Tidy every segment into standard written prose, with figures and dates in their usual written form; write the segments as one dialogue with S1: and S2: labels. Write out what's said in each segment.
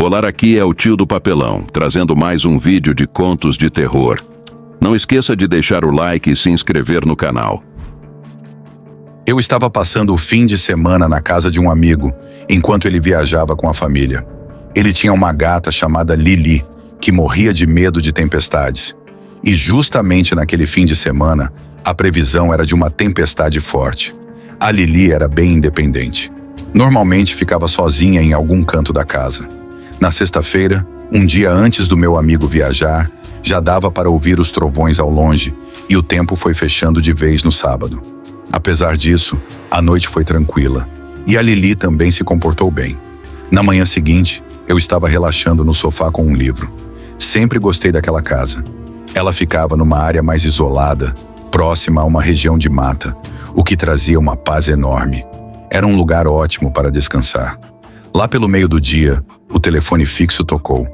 S1: Olá, aqui é o Tio do Papelão, trazendo mais um vídeo de contos de terror. Não esqueça de deixar o like e se inscrever no canal.
S2: Eu estava passando o fim de semana na casa de um amigo, enquanto ele viajava com a família. Ele tinha uma gata chamada Lili, que morria de medo de tempestades. E justamente naquele fim de semana, a previsão era de uma tempestade forte. A Lili era bem independente. Normalmente ficava sozinha em algum canto da casa. Na sexta-feira, um dia antes do meu amigo viajar, já dava para ouvir os trovões ao longe e o tempo foi fechando de vez no sábado. Apesar disso, a noite foi tranquila e a Lili também se comportou bem. Na manhã seguinte, eu estava relaxando no sofá com um livro. Sempre gostei daquela casa. Ela ficava numa área mais isolada, próxima a uma região de mata, o que trazia uma paz enorme. Era um lugar ótimo para descansar. Lá pelo meio do dia, o telefone fixo tocou.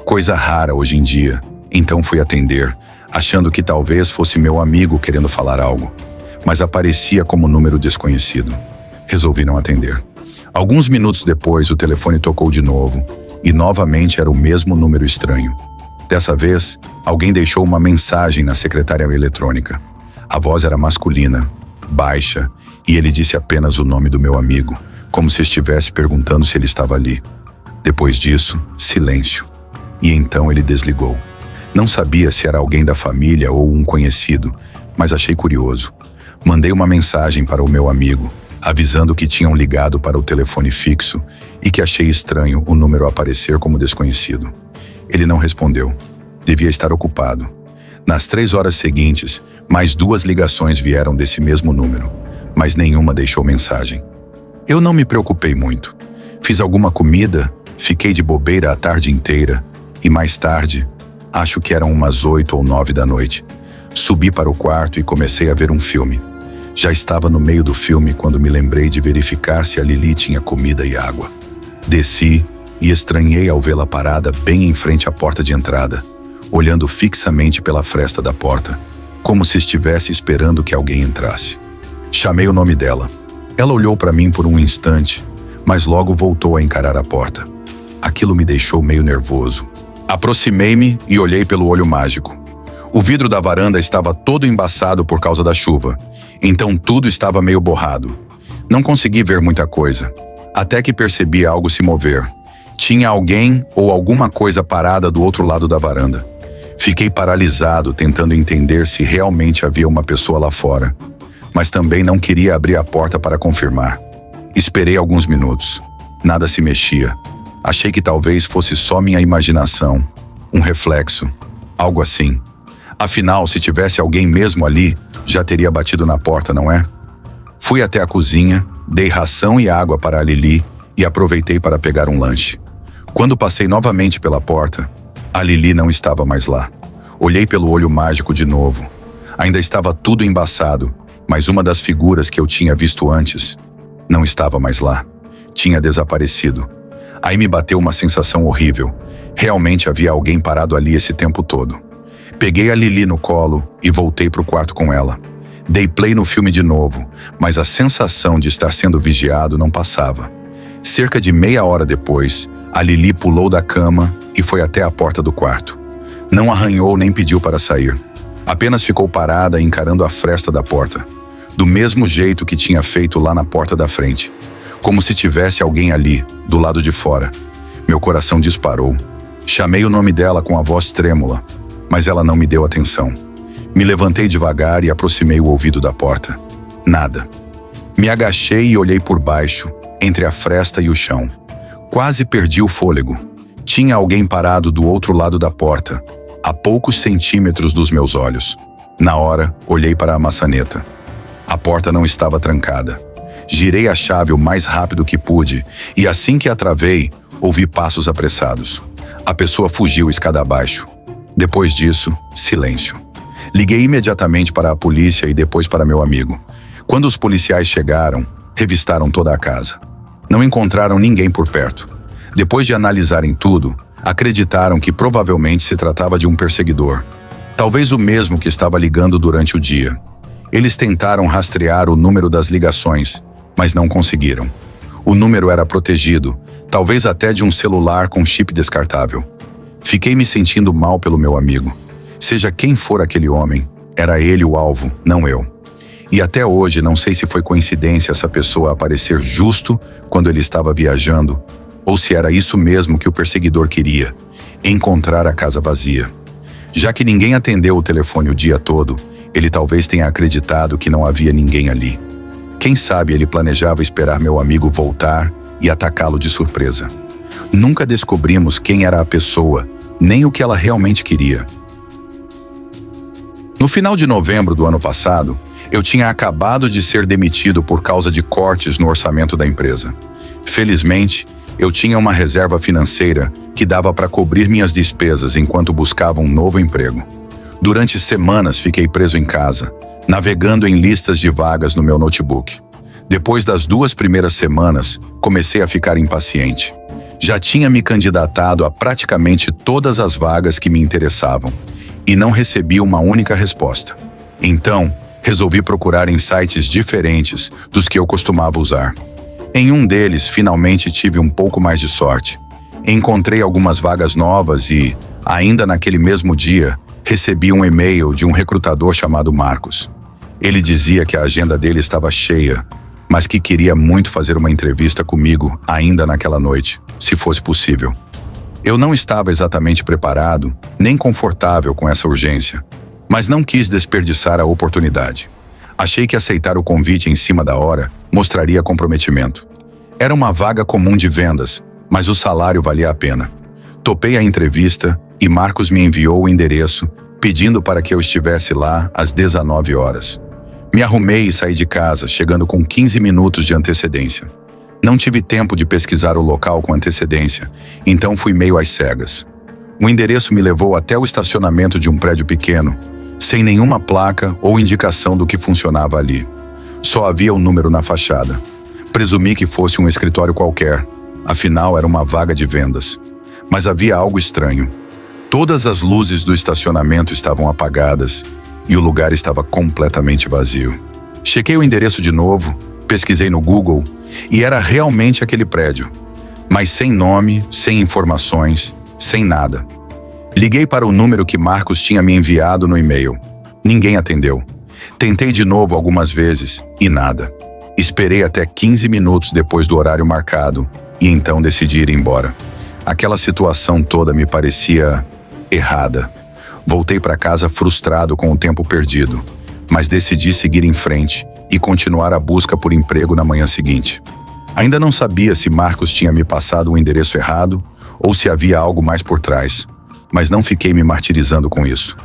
S2: Coisa rara hoje em dia, então fui atender, achando que talvez fosse meu amigo querendo falar algo. Mas aparecia como número desconhecido. Resolvi não atender. Alguns minutos depois, o telefone tocou de novo, e novamente era o mesmo número estranho. Dessa vez, alguém deixou uma mensagem na secretária eletrônica. A voz era masculina, baixa, e ele disse apenas o nome do meu amigo, como se estivesse perguntando se ele estava ali. Depois disso, silêncio. E então ele desligou. Não sabia se era alguém da família ou um conhecido, mas achei curioso. Mandei uma mensagem para o meu amigo, avisando que tinham ligado para o telefone fixo e que achei estranho o número aparecer como desconhecido. Ele não respondeu. Devia estar ocupado. Nas 3 horas seguintes, mais 2 ligações vieram desse mesmo número, mas nenhuma deixou mensagem. Eu não me preocupei muito. Fiz alguma comida, fiquei de bobeira a tarde inteira e mais tarde, acho que eram umas 8 ou 9 da noite, subi para o quarto e comecei a ver um filme. Já estava no meio do filme quando me lembrei de verificar se a Lili tinha comida e água. Desci e estranhei ao vê-la parada bem em frente à porta de entrada, olhando fixamente pela fresta da porta, como se estivesse esperando que alguém entrasse. Chamei o nome dela. Ela olhou para mim por um instante, mas logo voltou a encarar a porta. Aquilo me deixou meio nervoso. Aproximei-me e olhei pelo olho mágico. O vidro da varanda estava todo embaçado por causa da chuva, então tudo estava meio borrado. Não consegui ver muita coisa, até que percebi algo se mover. Tinha alguém ou alguma coisa parada do outro lado da varanda. Fiquei paralisado, tentando entender se realmente havia uma pessoa lá fora, mas também não queria abrir a porta para confirmar. Esperei alguns minutos. Nada se mexia. Achei que talvez fosse só minha imaginação, um reflexo, algo assim. Afinal, se tivesse alguém mesmo ali, já teria batido na porta, não é? Fui até a cozinha, dei ração e água para a Lili e aproveitei para pegar um lanche. Quando passei novamente pela porta, a Lili não estava mais lá. Olhei pelo olho mágico de novo. Ainda estava tudo embaçado, mas uma das figuras que eu tinha visto antes não estava mais lá. Tinha desaparecido. Aí me bateu uma sensação horrível. Realmente havia alguém parado ali esse tempo todo. Peguei a Lili no colo e voltei para o quarto com ela. Dei play no filme de novo, mas a sensação de estar sendo vigiado não passava. Cerca de meia hora depois, a Lili pulou da cama e foi até a porta do quarto. Não arranhou nem pediu para sair. Apenas ficou parada encarando a fresta da porta, do mesmo jeito que tinha feito lá na porta da frente, como se tivesse alguém ali, do lado de fora. Meu coração disparou. Chamei o nome dela com a voz trêmula, mas ela não me deu atenção. Me levantei devagar e aproximei o ouvido da porta. Nada. Me agachei e olhei por baixo, entre a fresta e o chão. Quase perdi o fôlego. Tinha alguém parado do outro lado da porta, a poucos centímetros dos meus olhos. Na hora, olhei para a maçaneta. A porta não estava trancada. Girei a chave o mais rápido que pude e assim que a travei, ouvi passos apressados. A pessoa fugiu escada abaixo. Depois disso, silêncio. Liguei imediatamente para a polícia e depois para meu amigo. Quando os policiais chegaram, revistaram toda a casa. Não encontraram ninguém por perto. Depois de analisarem tudo, acreditaram que provavelmente se tratava de um perseguidor. Talvez o mesmo que estava ligando durante o dia. Eles tentaram rastrear o número das ligações, mas não conseguiram. O número era protegido, talvez até de um celular com chip descartável. Fiquei me sentindo mal pelo meu amigo. Seja quem for aquele homem, era ele o alvo, não eu. E até hoje não sei se foi coincidência essa pessoa aparecer justo quando ele estava viajando, ou se era isso mesmo que o perseguidor queria, encontrar a casa vazia. Já que ninguém atendeu o telefone o dia todo, ele talvez tenha acreditado que não havia ninguém ali. Quem sabe ele planejava esperar meu amigo voltar e atacá-lo de surpresa. Nunca descobrimos quem era a pessoa, nem o que ela realmente queria. No final de novembro do ano passado, eu tinha acabado de ser demitido por causa de cortes no orçamento da empresa. Felizmente, eu tinha uma reserva financeira que dava para cobrir minhas despesas enquanto buscava um novo emprego. Durante semanas fiquei preso em casa, navegando em listas de vagas no meu notebook. Depois das 2 primeiras semanas, comecei a ficar impaciente. Já tinha me candidatado a praticamente todas as vagas que me interessavam e não recebi uma única resposta. Então, resolvi procurar em sites diferentes dos que eu costumava usar. Em um deles, finalmente tive um pouco mais de sorte. Encontrei algumas vagas novas e, ainda naquele mesmo dia, recebi um e-mail de um recrutador chamado Marcos. Ele dizia que a agenda dele estava cheia, mas que queria muito fazer uma entrevista comigo ainda naquela noite, se fosse possível. Eu não estava exatamente preparado, nem confortável com essa urgência, mas não quis desperdiçar a oportunidade. Achei que aceitar o convite em cima da hora mostraria comprometimento. Era uma vaga comum de vendas, mas o salário valia a pena. Topei a entrevista e Marcos me enviou o endereço, pedindo para que eu estivesse lá às 19 horas. Me arrumei e saí de casa, chegando com 15 minutos de antecedência. Não tive tempo de pesquisar o local com antecedência, então fui meio às cegas. O endereço me levou até o estacionamento de um prédio pequeno, sem nenhuma placa ou indicação do que funcionava ali. Só havia um número na fachada. Presumi que fosse um escritório qualquer, afinal era uma vaga de vendas. Mas havia algo estranho. Todas as luzes do estacionamento estavam apagadas e o lugar estava completamente vazio. Chequei o endereço de novo, pesquisei no Google e era realmente aquele prédio, mas sem nome, sem informações, sem nada. Liguei para o número que Marcos tinha me enviado no e-mail. Ninguém atendeu. Tentei de novo algumas vezes e nada. Esperei até 15 minutos depois do horário marcado e então decidi ir embora. Aquela situação toda me parecia errada. Voltei para casa frustrado com o tempo perdido, mas decidi seguir em frente e continuar a busca por emprego na manhã seguinte. Ainda não sabia se Marcos tinha me passado o endereço errado ou se havia algo mais por trás, mas não fiquei me martirizando com isso.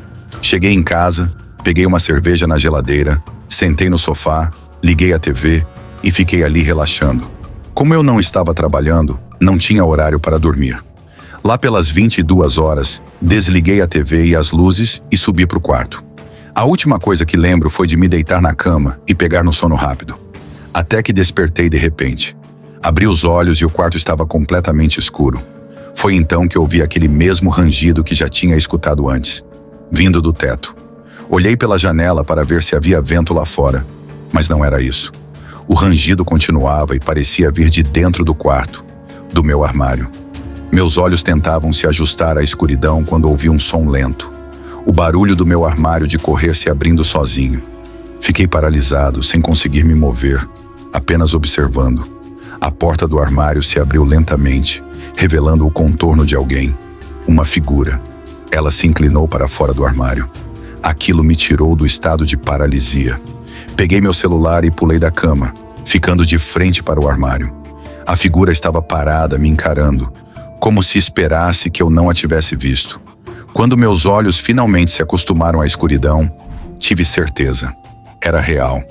S2: Cheguei em casa, peguei uma cerveja na geladeira, sentei no sofá, liguei a TV e fiquei ali relaxando. Como eu não estava trabalhando, não tinha horário para dormir. Lá pelas 22 horas, desliguei a TV e as luzes e subi para o quarto. A última coisa que lembro foi de me deitar na cama e pegar no sono rápido. Até que despertei de repente. Abri os olhos e o quarto estava completamente escuro. Foi então que ouvi aquele mesmo rangido que já tinha escutado antes, vindo do teto. Olhei pela janela para ver se havia vento lá fora, mas não era isso. O rangido continuava e parecia vir de dentro do quarto, do meu armário. Meus olhos tentavam se ajustar à escuridão quando ouvi um som lento. O barulho do meu armário de correr se abrindo sozinho. Fiquei paralisado, sem conseguir me mover, apenas observando. A porta do armário se abriu lentamente, revelando o contorno de alguém. Uma figura. Ela se inclinou para fora do armário. Aquilo me tirou do estado de paralisia. Peguei meu celular e pulei da cama, ficando de frente para o armário. A figura estava parada, me encarando, como se esperasse que eu não a tivesse visto. Quando meus olhos finalmente se acostumaram à escuridão, tive certeza. Era real.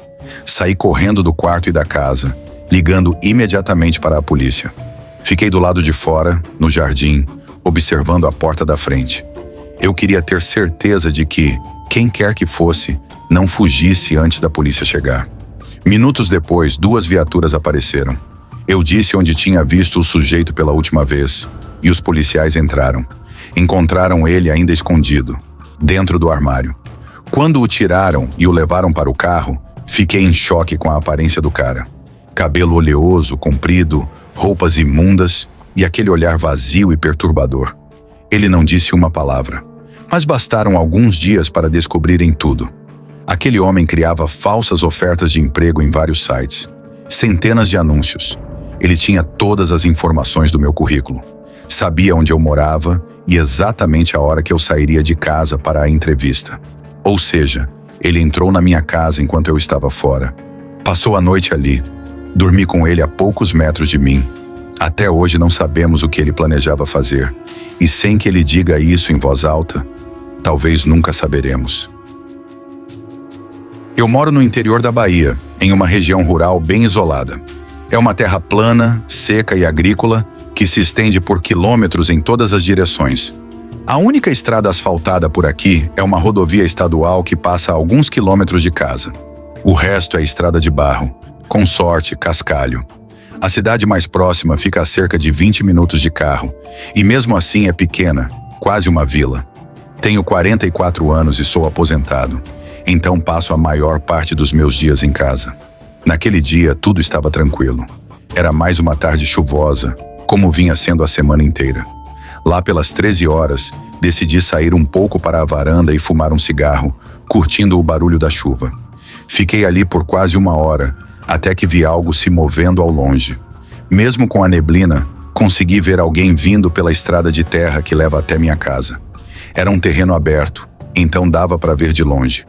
S2: Saí correndo do quarto e da casa, ligando imediatamente para a polícia. Fiquei do lado de fora, no jardim, observando a porta da frente. Eu queria ter certeza de que, quem quer que fosse, não fugisse antes da polícia chegar. Minutos depois, 2 viaturas apareceram. Eu disse onde tinha visto o sujeito pela última vez, e os policiais entraram. Encontraram ele ainda escondido, dentro do armário. Quando o tiraram e o levaram para o carro, fiquei em choque com a aparência do cara. Cabelo oleoso, comprido, roupas imundas e aquele olhar vazio e perturbador. Ele não disse uma palavra, mas bastaram alguns dias para descobrirem tudo. Aquele homem criava falsas ofertas de emprego em vários sites, centenas de anúncios. Ele tinha todas as informações do meu currículo, sabia onde eu morava e exatamente a hora que eu sairia de casa para a entrevista. Ou seja, ele entrou na minha casa enquanto eu estava fora. Passou a noite ali. Dormi com ele a poucos metros de mim. Até hoje não sabemos o que ele planejava fazer. E sem que ele diga isso em voz alta, talvez nunca saberemos. Eu moro no interior da Bahia, em uma região rural bem isolada. É uma terra plana, seca e agrícola, que se estende por quilômetros em todas as direções. A única estrada asfaltada por aqui é uma rodovia estadual que passa a alguns quilômetros de casa. O resto é estrada de barro, com sorte, cascalho. A cidade mais próxima fica a cerca de 20 minutos de carro, e mesmo assim é pequena, quase uma vila. Tenho 44 anos e sou aposentado, então passo a maior parte dos meus dias em casa. Naquele dia, tudo estava tranquilo. Era mais uma tarde chuvosa, como vinha sendo a semana inteira. Lá pelas 13 horas, decidi sair um pouco para a varanda e fumar um cigarro, curtindo o barulho da chuva. Fiquei ali por quase uma hora, até que vi algo se movendo ao longe. Mesmo com a neblina, consegui ver alguém vindo pela estrada de terra que leva até minha casa. Era um terreno aberto, então dava para ver de longe.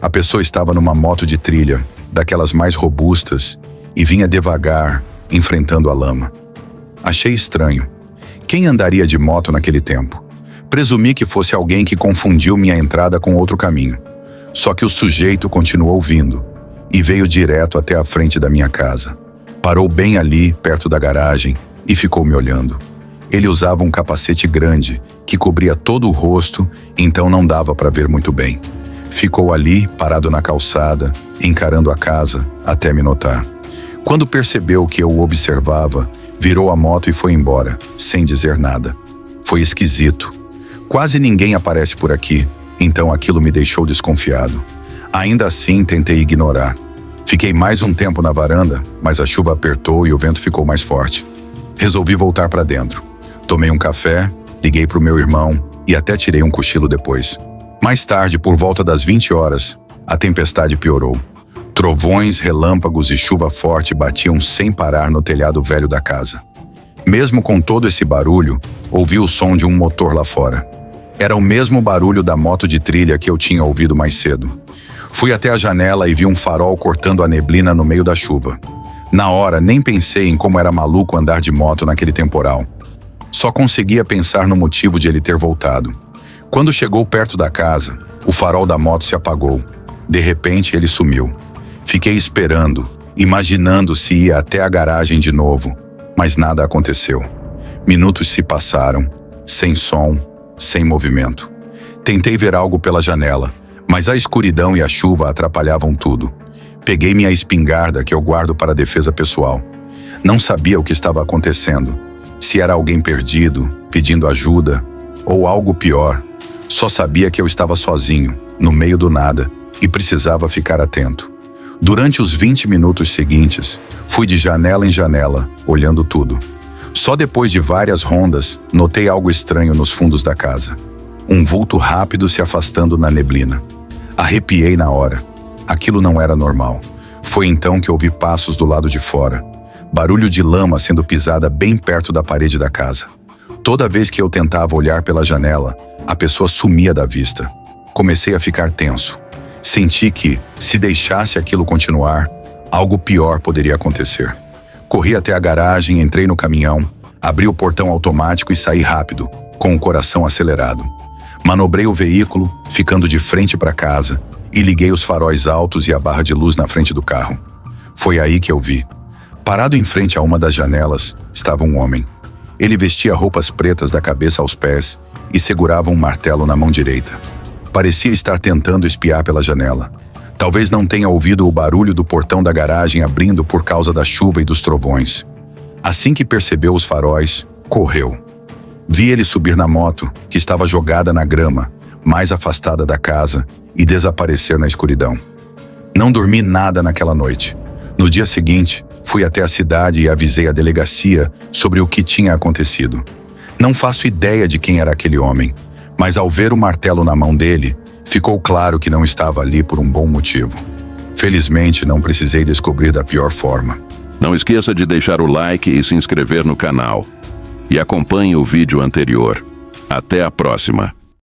S2: A pessoa estava numa moto de trilha, daquelas mais robustas, e vinha devagar, enfrentando a lama. Achei estranho. Quem andaria de moto naquele tempo? Presumi que fosse alguém que confundiu minha entrada com outro caminho. Só que o sujeito continuou vindo e veio direto até a frente da minha casa. Parou bem ali, perto da garagem, e ficou me olhando. Ele usava um capacete grande que cobria todo o rosto, então não dava para ver muito bem. Ficou ali, parado na calçada, encarando a casa, até me notar. Quando percebeu que eu o observava, virou a moto e foi embora, sem dizer nada. Foi esquisito. Quase ninguém aparece por aqui, então aquilo me deixou desconfiado. Ainda assim, tentei ignorar. Fiquei mais um tempo na varanda, mas a chuva apertou e o vento ficou mais forte. Resolvi voltar para dentro. Tomei um café, liguei para o meu irmão e até tirei um cochilo depois. Mais tarde, por volta das 20 horas, a tempestade piorou. Trovões, relâmpagos e chuva forte batiam sem parar no telhado velho da casa. Mesmo com todo esse barulho, ouvi o som de um motor lá fora. Era o mesmo barulho da moto de trilha que eu tinha ouvido mais cedo. Fui até a janela e vi um farol cortando a neblina no meio da chuva. Na hora, nem pensei em como era maluco andar de moto naquele temporal. Só conseguia pensar no motivo de ele ter voltado. Quando chegou perto da casa, o farol da moto se apagou. De repente, ele sumiu. Fiquei esperando, imaginando se ia até a garagem de novo, mas nada aconteceu. Minutos se passaram, sem som, sem movimento. Tentei ver algo pela janela, mas a escuridão e a chuva atrapalhavam tudo. Peguei minha espingarda que eu guardo para defesa pessoal. Não sabia o que estava acontecendo, se era alguém perdido, pedindo ajuda, ou algo pior. Só sabia que eu estava sozinho, no meio do nada, e precisava ficar atento. Durante os 20 minutos seguintes, fui de janela em janela, olhando tudo. Só depois de várias rondas, notei algo estranho nos fundos da casa. Um vulto rápido se afastando na neblina. Arrepiei na hora. Aquilo não era normal. Foi então que ouvi passos do lado de fora. Barulho de lama sendo pisada bem perto da parede da casa. Toda vez que eu tentava olhar pela janela, a pessoa sumia da vista. Comecei a ficar tenso. Senti que, se deixasse aquilo continuar, algo pior poderia acontecer. Corri até a garagem, entrei no caminhão, abri o portão automático e saí rápido, com o coração acelerado. Manobrei o veículo, ficando de frente para casa, e liguei os faróis altos e a barra de luz na frente do carro. Foi aí que eu vi. Parado em frente a uma das janelas, estava um homem. Ele vestia roupas pretas da cabeça aos pés e segurava um martelo na mão direita. Parecia estar tentando espiar pela janela. Talvez não tenha ouvido o barulho do portão da garagem abrindo por causa da chuva e dos trovões. Assim que percebeu os faróis, correu. Vi ele subir na moto, que estava jogada na grama, mais afastada da casa, e desaparecer na escuridão. Não dormi nada naquela noite. No dia seguinte, fui fui até a cidade e avisei a delegacia sobre o que tinha acontecido. Não faço ideia de quem era aquele homem, mas ao ver o martelo na mão dele, ficou claro que não estava ali por um bom motivo. Felizmente, não precisei descobrir da pior forma.
S1: Não esqueça de deixar o like e se inscrever no canal. E acompanhe o vídeo anterior. Até a próxima!